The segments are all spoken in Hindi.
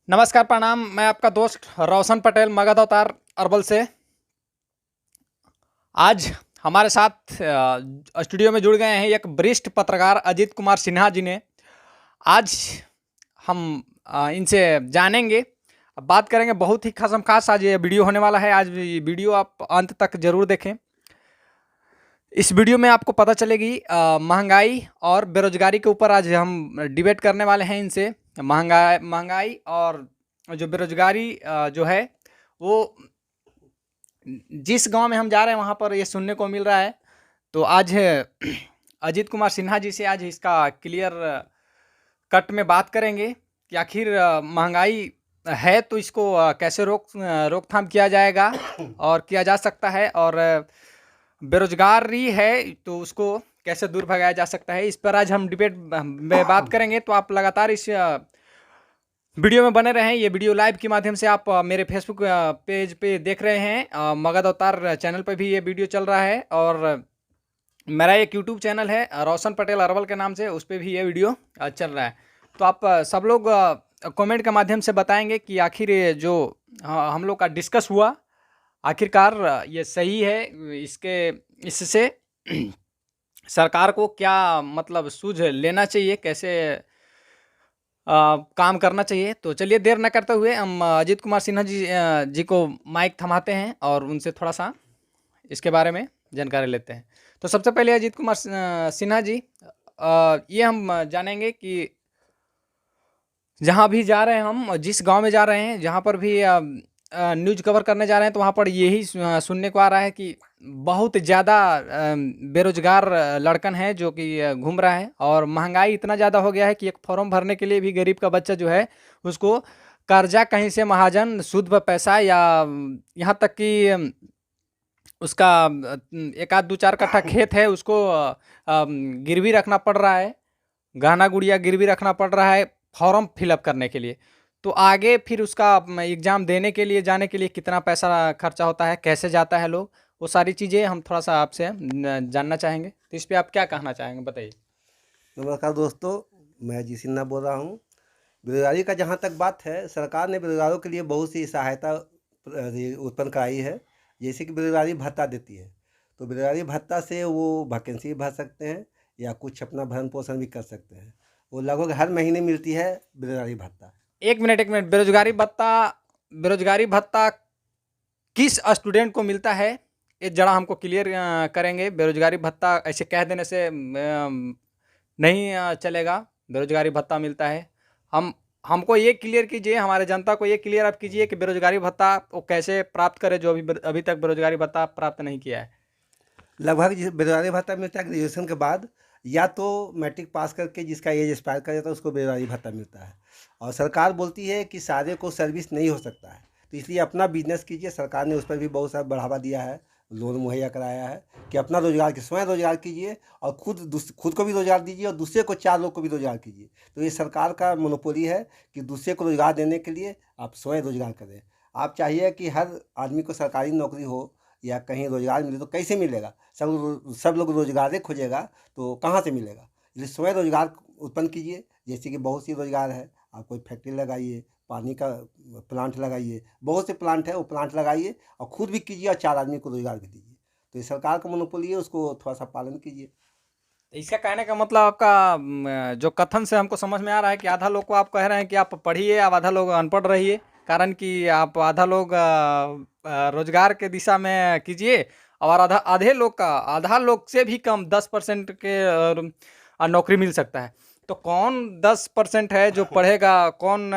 नमस्कार, प्रणाम। मैं आपका दोस्त रोशन पटेल, मगध अवतार अरबल से। आज हमारे साथ स्टूडियो में जुड़ गए हैं एक वरिष्ठ पत्रकार अजीत कुमार सिन्हा जी ने। आज हम इनसे जानेंगे, बात करेंगे। बहुत ही खासम खास आज ये वीडियो होने वाला है। आज ये वीडियो आप अंत तक जरूर देखें। इस वीडियो में आपको पता चलेगी महंगाई और बेरोजगारी के ऊपर आज हम डिबेट करने वाले हैं इनसे। महंगाई और जो बेरोजगारी जो है वो जिस गांव में हम जा रहे हैं वहाँ पर ये सुनने को मिल रहा है। तो आज अजीत कुमार सिन्हा जी से आज इसका क्लियर कट में बात करेंगे कि आखिर महंगाई है तो इसको कैसे रोकथाम किया जाएगा और किया जा सकता है, और बेरोजगारी है तो उसको कैसे दूर भगाया जा सकता है। इस पर आज हम डिबेट में बात करेंगे। तो आप लगातार इस वीडियो में बने रहें। ये वीडियो लाइव के माध्यम से आप मेरे फेसबुक पेज पे देख रहे हैं। मगध अवतार चैनल पर भी ये वीडियो चल रहा है, और मेरा एक यूट्यूब चैनल है रोशन पटेल अरबल के नाम से, उस पर भी ये वीडियो चल रहा है। तो आप सब लोग कमेंट के माध्यम से बताएंगे कि आखिर ये जो हम लोग का डिस्कस हुआ, आखिरकार ये सही है। इससे सरकार को क्या मतलब सूझ लेना चाहिए, कैसे काम करना चाहिए। तो चलिए देर न करते हुए हम अजीत कुमार सिन्हा जी को माइक थमाते हैं और उनसे थोड़ा सा इसके बारे में जानकारी लेते हैं। तो सबसे पहले अजीत कुमार सिन्हा जी, ये हम जानेंगे कि जहाँ भी जा रहे हैं हम, जिस गांव में जा रहे हैं, जहाँ पर भी न्यूज़ कवर करने जा रहे हैं, तो वहाँ पर यही सुनने को आ रहा है कि बहुत ज़्यादा बेरोजगार लड़कन है जो कि घूम रहा है, और महंगाई इतना ज़्यादा हो गया है कि एक फॉर्म भरने के लिए भी गरीब का बच्चा जो है उसको कर्जा कहीं से महाजन सूद पर पैसा, या यहाँ तक कि उसका एक आध दो चार कट्ठा खेत है उसको गिरवी रखना पड़ रहा है, गहना गुड़िया गिरवी रखना पड़ रहा है फॉर्म फिलअप करने के लिए। तो आगे फिर उसका एग्ज़ाम देने के लिए, जाने के लिए कितना पैसा खर्चा होता है, कैसे जाता है लोग, वो सारी चीज़ें हम थोड़ा सा आपसे जानना चाहेंगे। तो इस पर आप क्या कहना चाहेंगे, बताइए। नमस्कार दोस्तों, मैं जी सिन्हा बोल रहा हूँ। बेरोजगारी का जहाँ तक बात है, सरकार ने बेरोजगारों के लिए बहुत सी सहायता उत्पन्न कराई है। जैसे कि बेरोजगारी भत्ता देती है, तो बेरोजगारी भत्ता से वो वैकेंसी भर सकते हैं या कुछ अपना भरण पोषण भी कर सकते हैं। वो लगभग हर महीने मिलती है बेरोजगारी भत्ता। एक मिनट, बेरोजगारी भत्ता किस स्टूडेंट को मिलता है, ये जरा हमको क्लियर करेंगे। बेरोजगारी भत्ता ऐसे कह देने से नहीं चलेगा। बेरोजगारी भत्ता मिलता है, हमको ये क्लियर कीजिए, हमारे जनता को ये क्लियर आप कीजिए कि बेरोजगारी भत्ता वो कैसे प्राप्त करे जो अभी तक बेरोजगारी भत्ता प्राप्त नहीं किया है। लगभग बेरोजगारी भत्ता मिलता है ग्रेजुएशन के बाद, या तो मैट्रिक पास करके जिसका एज एक्सपायर कर जाता है उसको बेरोजगारी भत्ता मिलता है। और सरकार बोलती है कि सारे को सर्विस नहीं हो सकता है, तो इसलिए अपना बिजनेस कीजिए। सरकार ने उस पर भी बहुत सारा बढ़ावा दिया है, लोन मुहैया कराया है कि अपना रोजगार की स्वयं रोजगार कीजिए, और खुद को भी रोजगार दीजिए और दूसरे को, चार लोग को भी रोजगार कीजिए। तो ये सरकार का मोनोपोली है कि दूसरे को रोजगार देने के लिए आप स्वयं रोजगार करें। आप चाहिए कि हर आदमी को सरकारी नौकरी हो या कहीं रोजगार मिले, तो कैसे मिलेगा? सब लोग रोजगार खोजेगा तो कहाँ से मिलेगा? इसलिए स्वयं रोजगार उत्पन्न कीजिए। जैसे कि बहुत सी रोजगार है, आप कोई फैक्ट्री लगाइए, पानी का प्लांट लगाइए, बहुत से प्लांट है, वो प्लांट लगाइए और खुद भी कीजिए और चार आदमी को रोजगार भी दीजिए। तो ये सरकार का मोनोपोली है, उसको थोड़ा सा पालन कीजिए। इसका कहने का मतलब आपका जो कथन से हमको समझ में आ रहा है कि आधा लोग को आप कह रहे हैं कि आप पढ़िए, आप आधा लोग अनपढ़ रहिए, कारण कि आप आधा लोग रोजगार के दिशा में कीजिए, और आधा लोग से भी कम 10% के नौकरी मिल सकता है। तो कौन 10% है जो पढ़ेगा, कौन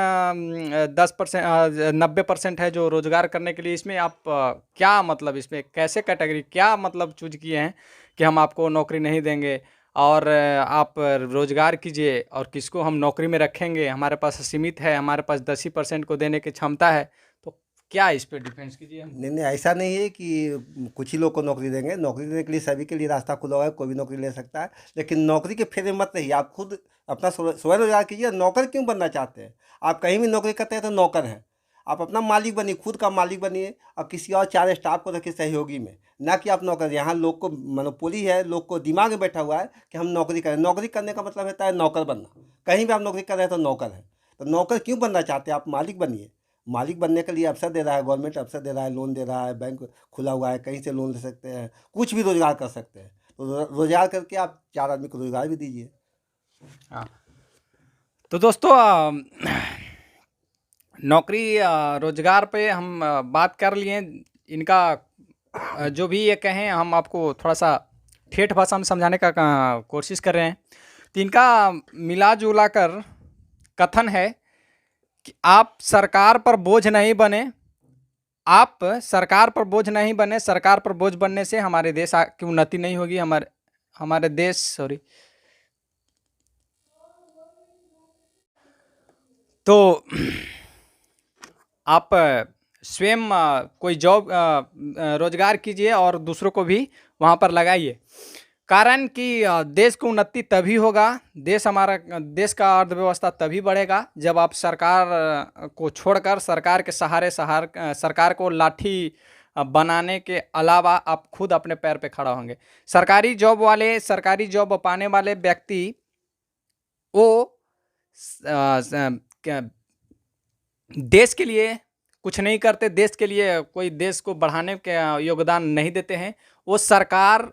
10% 90% है जो रोजगार करने के लिए? इसमें आप क्या मतलब, इसमें कैसे कैटेगरी, क्या मतलब चूज किए हैं कि हम आपको नौकरी नहीं देंगे और आप रोजगार कीजिए, और किसको हम नौकरी में रखेंगे? हमारे पास सीमित है, हमारे पास 10% को देने की क्षमता है। तो क्या इस पे डिफेंस कीजिए हम? नहीं नहीं, ऐसा नहीं है कि कुछ ही लोग को नौकरी देंगे। नौकरी देने के लिए सभी के लिए रास्ता खुला हुआ है, कोई भी नौकरी ले सकता है। लेकिन नौकरी के फेरे मत रहिए, आप खुद अपना स्वयं रोजगार कीजिए। नौकर क्यों बनना चाहते हैं? आप कहीं भी नौकरी करते हैं तो नौकर हैं। आप अपना मालिक बनिए, खुद का मालिक बनिए, और किसी और चार स्टाफ को रखिए सहयोगी में, ना कि आप नौकर। यहाँ लोग को मोनोपोली है, लोग को दिमाग में बैठा हुआ है कि हम नौकरी करें। नौकरी करने का मतलब होता है नौकर बनना। कहीं भी आप नौकरी कर रहे हैं तो नौकर है। तो नौकर क्यों बनना चाहते हैं? आप मालिक बनिए। मालिक बनने के लिए अवसर दे रहा है, गवर्नमेंट अवसर दे रहा है, लोन दे रहा है, बैंक खुला हुआ है, कहीं से लोन ले सकते हैं, कुछ भी रोजगार कर सकते हैं। तो रोजगार करके आप 4 आदमी को रोजगार भी दीजिए। हाँ, तो दोस्तों नौकरी रोजगार पे हम बात कर लिए। इनका जो भी ये कहें, हम आपको थोड़ा सा ठेठ भाषा में समझाने का कोशिश कर रहे हैं। तो इनका मिला जुला कर कथन है कि आप सरकार पर बोझ नहीं बने, आप सरकार पर बोझ नहीं बने। सरकार पर बोझ बनने से हमारे देश की उन्नति नहीं होगी। हमारे देश तो आप स्वयं कोई जॉब रोजगार कीजिए और दूसरों को भी वहाँ पर लगाइए। कारण कि देश को उन्नति तभी होगा, देश का अर्थव्यवस्था तभी बढ़ेगा जब आप सरकार को छोड़कर सरकार के सहारे सरकार को लाठी बनाने के अलावा आप खुद अपने पैर पे खड़ा होंगे। सरकारी जॉब पाने वाले व्यक्ति वो देश के लिए कुछ नहीं करते, देश के लिए कोई देश को बढ़ाने का योगदान नहीं देते हैं। वो सरकार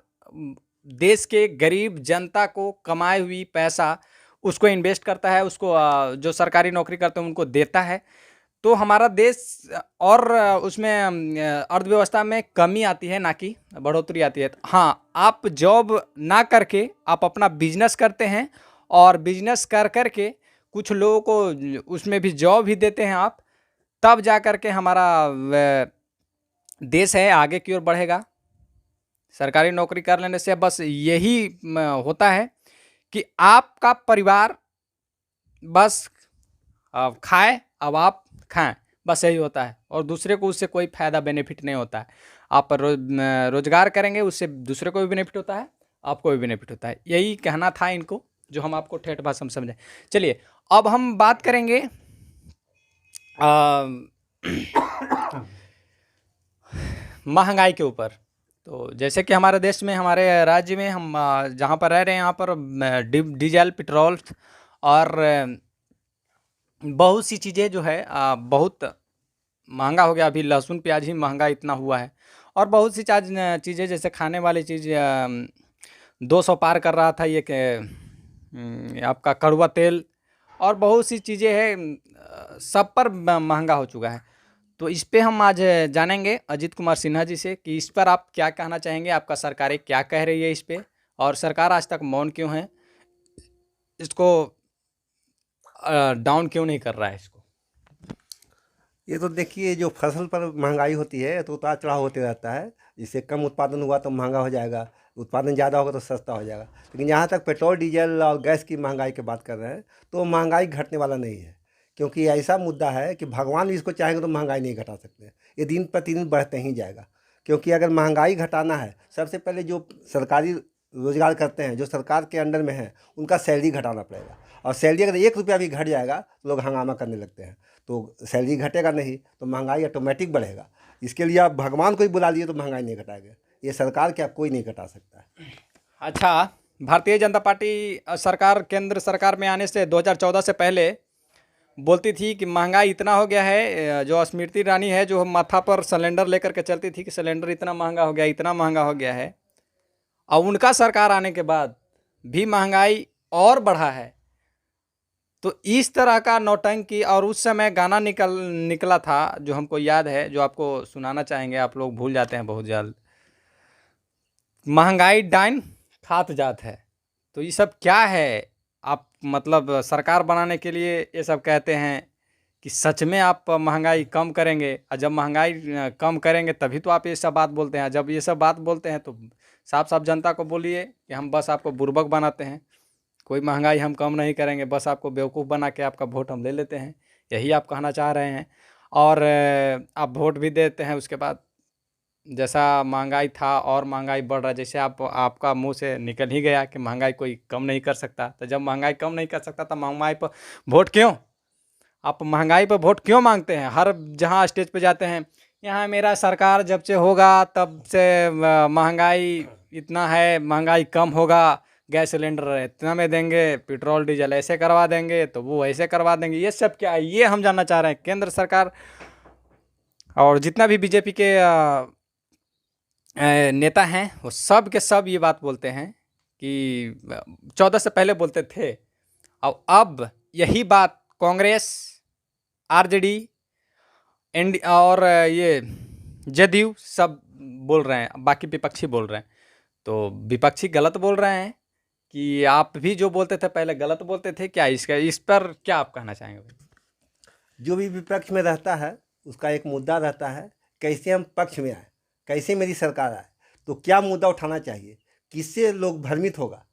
देश के गरीब जनता को कमाई हुई पैसा उसको इन्वेस्ट करता है, उसको जो सरकारी नौकरी करते हैं उनको देता है। तो हमारा देश और उसमें अर्थव्यवस्था में कमी आती है, ना कि बढ़ोतरी आती है। हाँ, आप जॉब ना करके आप अपना बिजनेस करते हैं और बिजनेस कर के कुछ लोगों को उसमें भी जॉब भी देते हैं आप, तब जा कर के हमारा देश है आगे की ओर बढ़ेगा। सरकारी नौकरी कर लेने से बस यही होता है कि आपका परिवार बस खाए, अब आप खाएं, बस यही होता है और दूसरे को उससे कोई फ़ायदा बेनिफिट नहीं होता है। आप रोजगार करेंगे उससे दूसरे को भी बेनिफिट होता है, आपको भी बेनिफिट होता है। यही कहना था इनको, जो हम आपको ठेठ भाषा में समझें। चलिए अब हम बात करेंगे महंगाई के ऊपर। तो जैसे कि हमारे देश में, हमारे राज्य में, हम जहाँ पर रह रहे हैं यहाँ पर डीजल, पेट्रोल और बहुत सी चीज़ें जो है बहुत महंगा हो गया। अभी लहसुन प्याज ही महंगा इतना हुआ है और बहुत सी चीज़ें जैसे खाने वाली चीज़ 200 पार कर रहा था। ये आपका कड़वा तेल और बहुत सी चीज़ें हैं, सब पर महंगा हो चुका है। तो इस पे हम आज जानेंगे अजीत कुमार सिन्हा जी से कि इस पर आप क्या कहना चाहेंगे, आपका सरकारें क्या कह रही है इस पे, और सरकार आज तक मौन क्यों है, इसको डाउन क्यों नहीं कर रहा है इसको। ये तो देखिए, जो फसल पर महंगाई होती है तो उतार चढ़ाव होते रहता है। जिससे कम उत्पादन हुआ तो महंगा हो जाएगा, उत्पादन ज़्यादा होगा तो सस्ता हो जाएगा। लेकिन जहाँ तक पेट्रोल, डीजल और गैस की महंगाई की बात कर रहे हैं तो महंगाई घटने वाला नहीं है, क्योंकि ऐसा मुद्दा है कि भगवान भी इसको चाहेंगे तो महंगाई नहीं घटा सकते। ये दिन प्रतिदिन बढ़ते ही जाएगा। क्योंकि अगर महंगाई घटाना है, सबसे पहले जो सरकारी रोजगार करते हैं, जो सरकार के अंडर में है, उनका सैलरी घटाना पड़ेगा। और सैलरी अगर 1 रुपया भी घट जाएगा तो लोग हंगामा करने लगते हैं। तो सैलरी घटेगा नहीं तो महंगाई ऑटोमेटिक बढ़ेगा। इसके लिए आप भगवान को ही बुला लिए तो महंगाई नहीं घटाएगा। ये सरकार क्या कोई नहीं घटा सकता है। अच्छा, भारतीय जनता पार्टी सरकार केंद्र सरकार में आने से 2014 से पहले बोलती थी कि महंगाई इतना हो गया है, जो स्मृति ईरानी है जो माथा पर सिलेंडर लेकर के चलती थी कि सिलेंडर इतना महंगा हो गया, इतना महंगा हो गया है। और उनका सरकार आने के बाद भी महंगाई और बढ़ा है। तो इस तरह का नौटंकी, और उस समय गाना निकला था जो हमको याद है, जो आपको सुनाना चाहेंगे, आप लोग भूल जाते हैं बहुत जल्द। महंगाई डाइन खात जात है। तो ये सब क्या है? आप मतलब सरकार बनाने के लिए ये सब कहते हैं कि सच में आप महंगाई कम करेंगे, और जब महंगाई कम करेंगे तभी तो आप ये सब बात बोलते हैं। जब ये सब बात बोलते हैं तो साफ साफ जनता को बोलिए कि हम बस आपको बुर्बक बनाते हैं, कोई महंगाई हम कम नहीं करेंगे, बस आपको बेवकूफ़ बना के आपका वोट हम ले लेते हैं, यही आप कहना चाह रहे हैं। और आप वोट भी देते हैं, उसके बाद जैसा महंगाई था और महंगाई बढ़ रहा है। जैसे आपका मुंह से निकल ही गया कि महंगाई कोई कम नहीं कर सकता, तो जब महंगाई कम नहीं कर सकता तो महंगाई पर वोट क्यों? आप महंगाई पर वोट क्यों मांगते हैं? हर जहां स्टेज पे जाते हैं, यहाँ मेरा सरकार जब से होगा तब से महंगाई इतना है, महंगाई कम होगा, गैस सिलेंडर इतना में देंगे, पेट्रोल डीजल ऐसे करवा देंगे, तो वो ऐसे करवा देंगे। ये सब क्या है, ये हम जानना चाह रहे हैं। केंद्र सरकार और जितना भी बीजेपी के नेता हैं, वो सब के सब ये बात बोलते हैं कि 14 से पहले बोलते थे, और अब यही बात कांग्रेस, आरजेडी, और ये जदयू सब बोल रहे हैं, बाकी विपक्षी बोल रहे हैं। तो विपक्षी गलत बोल रहे हैं कि आप भी जो बोलते थे पहले गलत बोलते थे क्या? इस पर क्या आप कहना चाहेंगे भाई? जो भी विपक्ष में रहता है उसका एक मुद्दा रहता है, कैसे हम पक्ष में आए, कैसे मेरी सरकार आए, तो क्या मुद्दा उठाना चाहिए, किससे लोग भ्रमित होगा,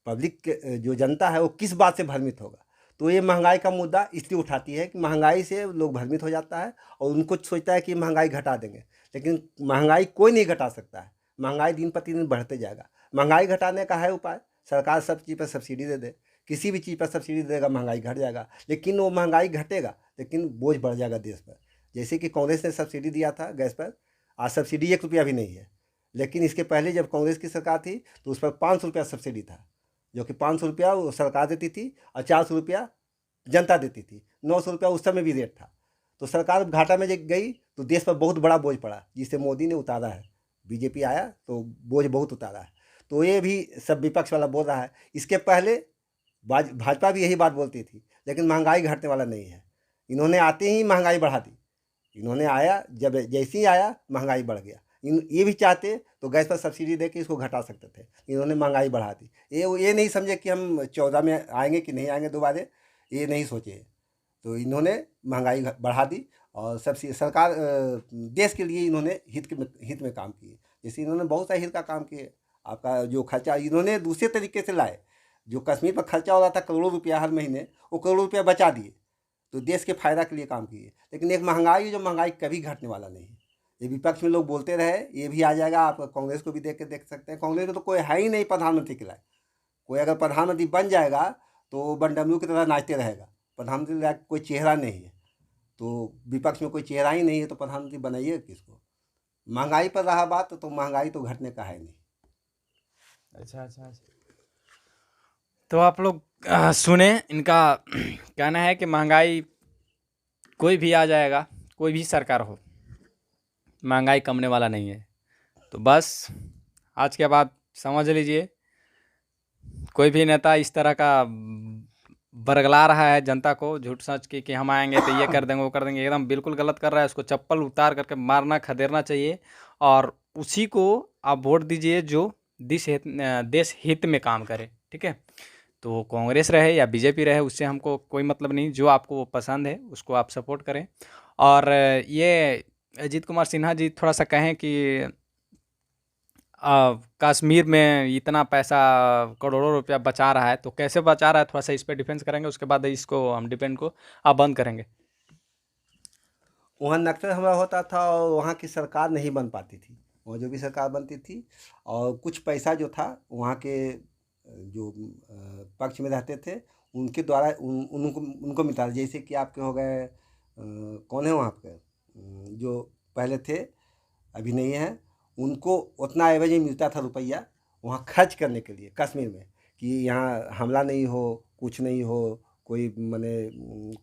पब्लिक जो जनता है वो किस बात से भ्रमित होगा। तो ये महंगाई का मुद्दा इसलिए उठाती है कि महंगाई से लोग भ्रमित हो जाता है और उनको सोचता है कि महंगाई घटा देंगे, लेकिन महंगाई कोई नहीं घटा सकता है। महंगाई दिन प्रतिदिन बढ़ते जाएगा। महंगाई घटाने का है उपाय, सरकार सब चीज़ पर सब्सिडी दे दे, किसी भी चीज़ पर सब्सिडी देगा, महंगाई घट जाएगा। लेकिन वो महंगाई घटेगा लेकिन बोझ बढ़ जाएगा देश पर। जैसे कि कांग्रेस ने सब्सिडी दिया था गैस पर, आज सब्सिडी 1 रुपया भी नहीं है। लेकिन इसके पहले जब कांग्रेस की सरकार थी तो उस पर 500 रुपया सब्सिडी था, जो कि 500 रुपया वो सरकार देती थी और 400 रुपया जनता देती थी। 900 रुपया उस समय भी रेट था। तो सरकार घाटा में जब गई तो देश पर बहुत बड़ा बोझ पड़ा, जिसे मोदी ने उतारा है। बीजेपी आया तो बोझ बहुत उतारा है। तो ये भी सब विपक्ष वाला बोल रहा है। इसके पहले भाजपा भी यही बात बोलती थी, लेकिन महंगाई घटने वाला नहीं है। इन्होंने आते ही महंगाई बढ़ा दी। इन्होंने आया, जब जैसे ही आया महंगाई बढ़ गया। ये भी चाहते तो गैस पर सब्सिडी दे के इसको घटा सकते थे, इन्होंने महंगाई बढ़ा दी। ये नहीं समझे कि हम 14 में आएंगे कि नहीं आएंगे दोबारा, ये नहीं सोचे। तो इन्होंने महंगाई बढ़ा दी और सबसे सरकार देश के लिए इन्होंने हित में काम किए। जैसे इन्होंने बहुत सारे हित का काम किए। आपका जो खर्चा इन्होंने दूसरे तरीके से लाए, जो कश्मीर पर खर्चा हो रहा था करोड़ों रुपया हर महीने, वो करोड़ों रुपया बचा दिए। तो देश के फायदा के लिए काम किए। लेकिन एक महंगाई, जो महंगाई कभी घटने वाला नहीं है। ये विपक्ष में लोग बोलते रहे, ये भी आ जाएगा। आप कांग्रेस को भी देख सकते हैं। कांग्रेस में तो कोई है ही नहीं प्रधानमंत्री के लायक। कोई अगर प्रधानमंत्री बन जाएगा तो बन डमरू की तरह नाचते रहेगा। प्रधानमंत्री लायक कोई चेहरा नहीं है। तो विपक्ष में कोई चेहरा ही नहीं है तो प्रधानमंत्री बनाइए किसको? महंगाई पर रहा बात, तो महंगाई तो घटने का है नहीं। अच्छा। तो आप लोग सुने, इनका कहना है कि महंगाई कोई भी आ जाएगा, कोई भी सरकार हो, महंगाई कमने वाला नहीं है। तो बस आज के बाद समझ लीजिए, कोई भी नेता इस तरह का बरगला रहा है जनता को झूठ सच के कि हम आएंगे तो ये कर देंगे वो कर देंगे, एकदम बिल्कुल गलत कर रहा है। उसको चप्पल उतार करके मारना खदेड़ना चाहिए और उसी को आप वोट दीजिए जो देश हित में काम करे। ठीक है, तो कांग्रेस रहे या बीजेपी रहे, उससे हमको कोई मतलब नहीं। जो आपको पसंद है उसको आप सपोर्ट करें। और ये अजीत कुमार सिन्हा जी थोड़ा सा कहें कि कश्मीर में इतना पैसा करोड़ों रुपया बचा रहा है, तो कैसे बचा रहा है, थोड़ा सा इस पर डिफेंस करेंगे, उसके बाद इसको हम डिपेंड को आप बंद करेंगे। वहाँ नक्सल हमला होता था और वहाँ की सरकार नहीं बन पाती थी। वहाँ जो भी सरकार बनती थी और कुछ पैसा जो था वहाँ के जो पक्ष में रहते थे उनके द्वारा उनको मिलता था। जैसे कि आपके हो गए कौन है वहाँ पे जो पहले थे, अभी नहीं है, उनको उतना एवज ही मिलता था रुपया वहाँ खर्च करने के लिए कश्मीर में, कि यहाँ हमला नहीं हो, कुछ नहीं हो, कोई माने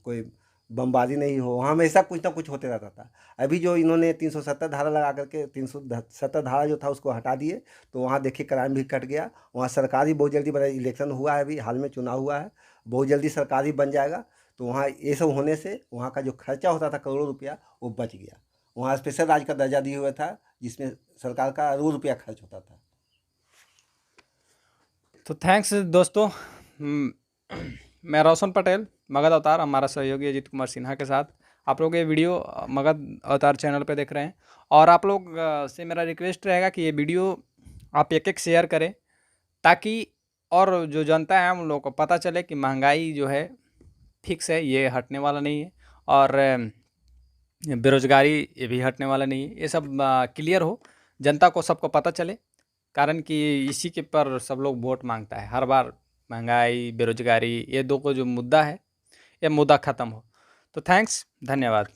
कोई बमबारी नहीं हो, वहाँ हमेशा कुछ ना कुछ होते रहता था। अभी जो इन्होंने 370 धारा लगा करके 370 धारा जो था उसको हटा दिए, तो वहाँ देखिए क्राइम भी कट गया। वहाँ सरकार ही बहुत जल्दी बना, इलेक्शन हुआ है, अभी हाल में चुनाव हुआ है, बहुत जल्दी सरकार ही बन जाएगा। तो वहाँ ये सब होने से वहाँ का जो खर्चा होता था करोड़ों रुपया वो बच गया। वहाँ स्पेशल राज्य का दर्जा दिया हुआ था जिसमें सरकार का अरबों रुपया खर्च होता था। तो थैंक्स दोस्तों, मैं रोशन पटेल, मगध अवतार, हमारा सहयोगी अजीत कुमार सिन्हा के साथ आप लोग ये वीडियो मगध अवतार चैनल पे देख रहे हैं। और आप लोग से मेरा रिक्वेस्ट रहेगा कि ये वीडियो आप एक शेयर करें, ताकि और जो जनता है उन लोगों को पता चले कि महंगाई जो है फिक्स है, ये हटने वाला नहीं है, और बेरोजगारी ये भी हटने वाला नहीं है। ये सब क्लियर हो, जनता को सबको पता चले, कारण कि इसी के पर सब लोग वोट मांगता है हर बार। महंगाई, बेरोजगारी, ये दो को जो मुद्दा है, ये मुद्दा ख़त्म हो। तो थैंक्स, धन्यवाद।